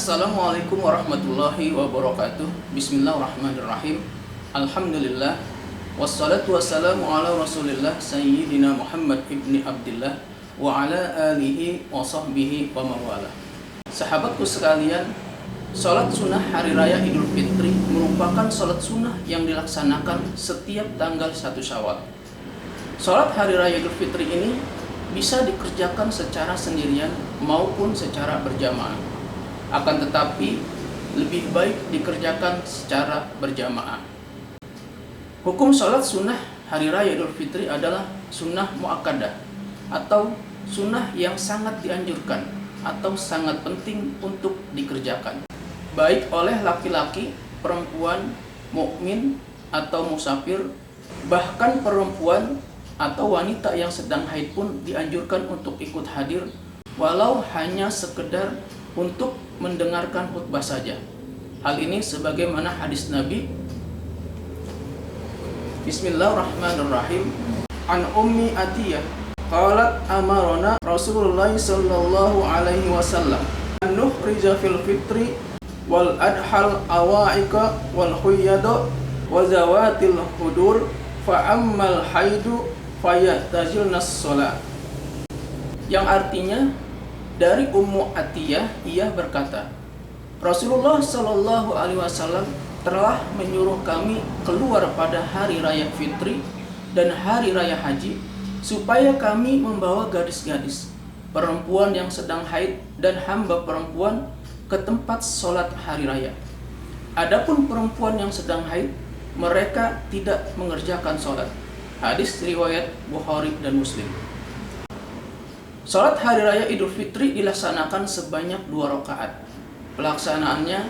Assalamualaikum warahmatullahi wabarakatuh. Bismillahirrahmanirrahim. Alhamdulillah. Wassalatu wassalamu ala rasulillah Sayyidina Muhammad ibni Abdillah wa ala alihi wa sahbihi wa mawala. Sahabatku sekalian, sholat sunnah Hari Raya Idul Fitri merupakan sholat sunnah yang dilaksanakan setiap tanggal 1 Syawal. Sholat Hari Raya Idul Fitri ini bisa dikerjakan secara sendirian maupun secara berjamaah. Akan tetapi lebih baik dikerjakan secara berjamaah. Hukum sholat sunnah Hari Raya Idul Fitri adalah sunnah muakkadah atau sunnah yang sangat dianjurkan atau sangat penting untuk dikerjakan, baik oleh laki-laki, perempuan, mukmin atau musafir, bahkan perempuan atau wanita yang sedang haid pun dianjurkan untuk ikut hadir, walau hanya sekedar untuk mendengarkan khutbah saja. Hal ini sebagaimana hadis Nabi. Bismillahirrahmanirrahim. An Ummi Atiyah qalat amarona Rasulullah sallallahu alaihi wasallam an nukhrija fil fitri wal adhal awaika wal huyyada wa zawatil hudur fa ammal haidu fayatazilnas shalah. Yang artinya, dari Ummu Atiyah, ia berkata, Rasulullah Shallallahu Alaihi Wasallam telah menyuruh kami keluar pada hari raya Fitri dan hari raya Haji, supaya kami membawa gadis-gadis, perempuan yang sedang haid dan hamba perempuan ke tempat sholat hari raya. Adapun perempuan yang sedang haid, mereka tidak mengerjakan sholat. Hadis riwayat Bukhari dan Muslim. Salat Hari Raya Idul Fitri dilaksanakan sebanyak 2 rakaat. Pelaksanaannya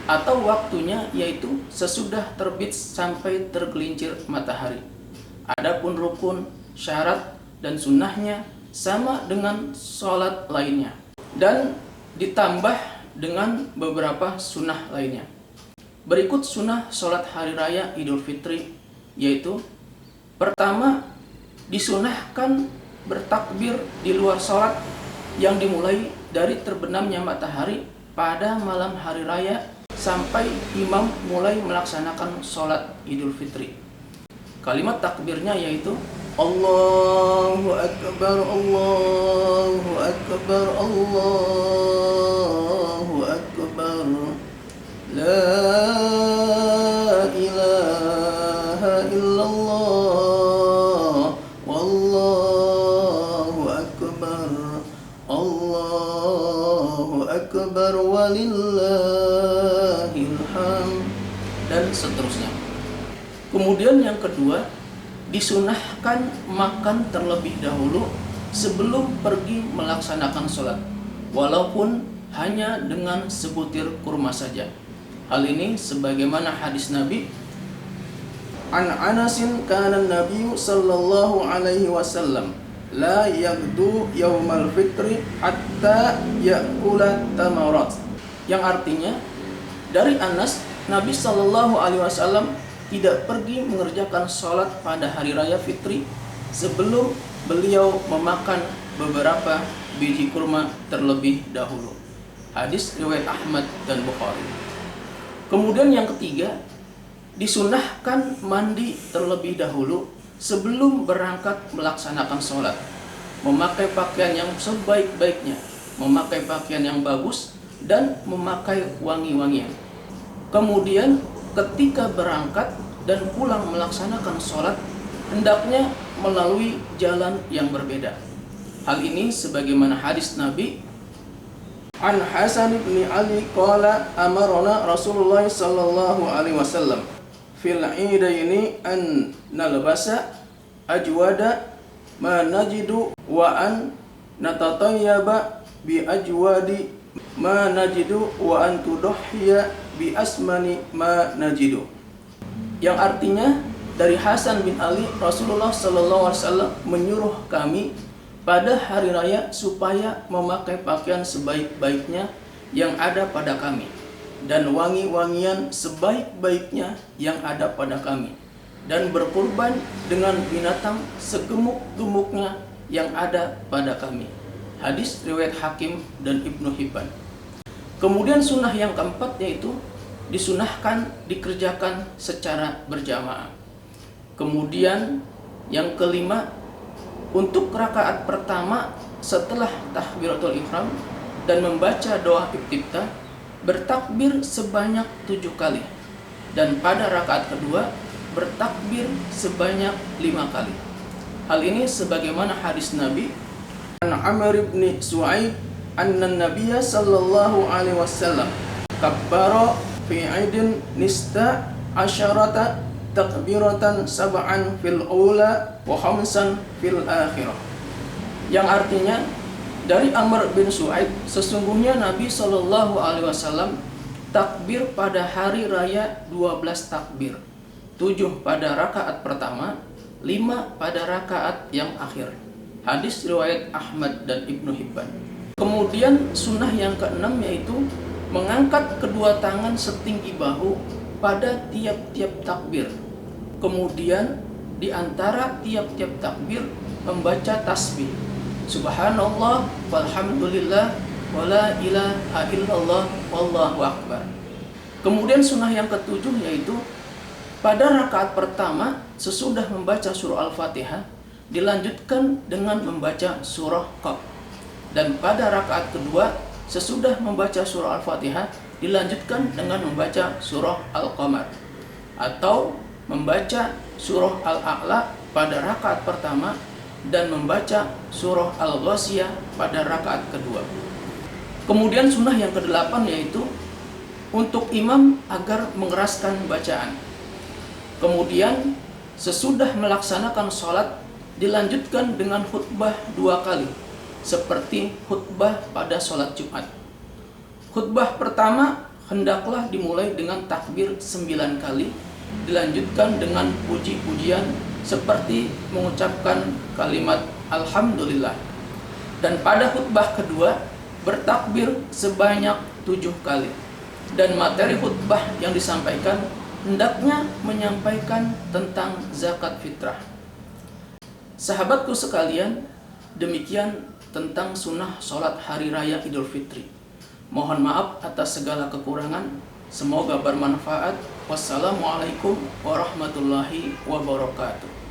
atau waktunya yaitu sesudah terbit sampai tergelincir matahari. Adapun rukun, syarat, dan sunnahnya sama dengan salat lainnya dan ditambah dengan beberapa sunnah lainnya. Berikut sunnah salat Hari Raya Idul Fitri, yaitu pertama, disunahkan bertakbir di luar sholat yang dimulai dari terbenamnya matahari pada malam hari raya sampai imam mulai melaksanakan sholat Idul Fitri. Kalimat takbirnya yaitu Allahu Akbar, Allahu Akbar, Allahu Akbar, La ilaha illallah, Allahu Akbar walillahil hamd, dan seterusnya. Kemudian yang kedua, disunahkan makan terlebih dahulu sebelum pergi melaksanakan sholat, walaupun hanya dengan sebutir kurma saja. Hal ini sebagaimana hadis Nabi. An Anasin kana Nabi sallallahu alaihi wasallam la yaghdu yaumal fitri hatta ya'kula tamarat. Yang artinya, dari Anas, Nabi sallallahu alaihi wasallam tidak pergi mengerjakan sholat pada hari raya Fitri sebelum beliau memakan beberapa biji kurma terlebih dahulu. Hadis riwayat Ahmad dan Bukhari. Kemudian yang ketiga, disunahkan mandi terlebih dahulu sebelum berangkat melaksanakan sholat, memakai pakaian yang sebaik-baiknya, memakai pakaian yang bagus, dan memakai wangi-wangian. Kemudian ketika berangkat dan pulang melaksanakan sholat, hendaknya melalui jalan yang berbeda. Hal ini sebagaimana hadis Nabi. An Hasan bin Ali qala amarona Rasulullah sallallahu alaihi wasallam fil idaini an nalbasa ajwada ma najidu wa an natatayyaba bi ajwadi ma najidu wa an tudhiya bi asmani ma najidu. Yang artinya, dari Hasan bin Ali, Rasulullah sallallahu alaihi wasallam menyuruh kami pada hari raya supaya memakai pakaian sebaik-baiknya yang ada pada kami dan wangi-wangian sebaik-baiknya yang ada pada kami, dan berkurban dengan binatang segemuk-gemuknya yang ada pada kami. Hadis riwayat Hakim dan Ibnu Hibban. Kemudian sunnah yang keempat yaitu disunahkan dikerjakan secara berjamaah. Kemudian yang kelima, untuk rakaat pertama setelah takbiratul ihram dan membaca doa iftitah bertakbir sebanyak 7 kali, dan pada rakaat kedua bertakbir sebanyak 5 kali. Hal ini sebagaimana hadis Nabi an Amr bin Su'aib anna Nabiyya sallallahu alaihi wasallam kabbara fi aidin nista asyarata takbiratan sab'an fil ula wa khamsan fil akhirah. Yang artinya dari Amr bin Su'aib, sesungguhnya Nabi sallallahu alaihi wasallam takbir pada hari raya 12 takbir, 7 pada rakaat pertama, 5 pada rakaat yang akhir. Hadis riwayat Ahmad dan Ibnu Hibban. Kemudian sunnah yang keenam yaitu mengangkat kedua tangan setinggi bahu pada tiap-tiap takbir. Kemudian di antara tiap-tiap takbir membaca tasbih Subhanallah walhamdulillah wala ilaha illallah wallahu akbar. Kemudian sunnah yang ketujuh yaitu pada rakaat pertama sesudah membaca surah Al-Fatihah dilanjutkan dengan membaca surah Qaf, dan pada rakaat kedua sesudah membaca surah Al-Fatihah dilanjutkan dengan membaca surah Al-Qamar, atau membaca surah Al-A'la pada rakaat pertama dan membaca surah Al-Ghasyiyah pada rakaat kedua. Kemudian sunnah yang kedelapan yaitu untuk imam agar mengeraskan bacaan. Kemudian sesudah melaksanakan sholat dilanjutkan dengan khutbah 2 kali seperti khutbah pada sholat Jumat. Khutbah pertama hendaklah dimulai dengan takbir 9 kali, dilanjutkan dengan puji-pujian seperti mengucapkan kalimat Alhamdulillah. Dan pada khutbah kedua bertakbir sebanyak 7 kali. Dan materi khutbah yang disampaikan hendaknya menyampaikan tentang zakat fitrah. Sahabatku sekalian, demikian tentang sunnah sholat hari raya Idul Fitri. Mohon maaf atas segala kekurangan. Semoga bermanfaat. Wassalamualaikum warahmatullahi wabarakatuh.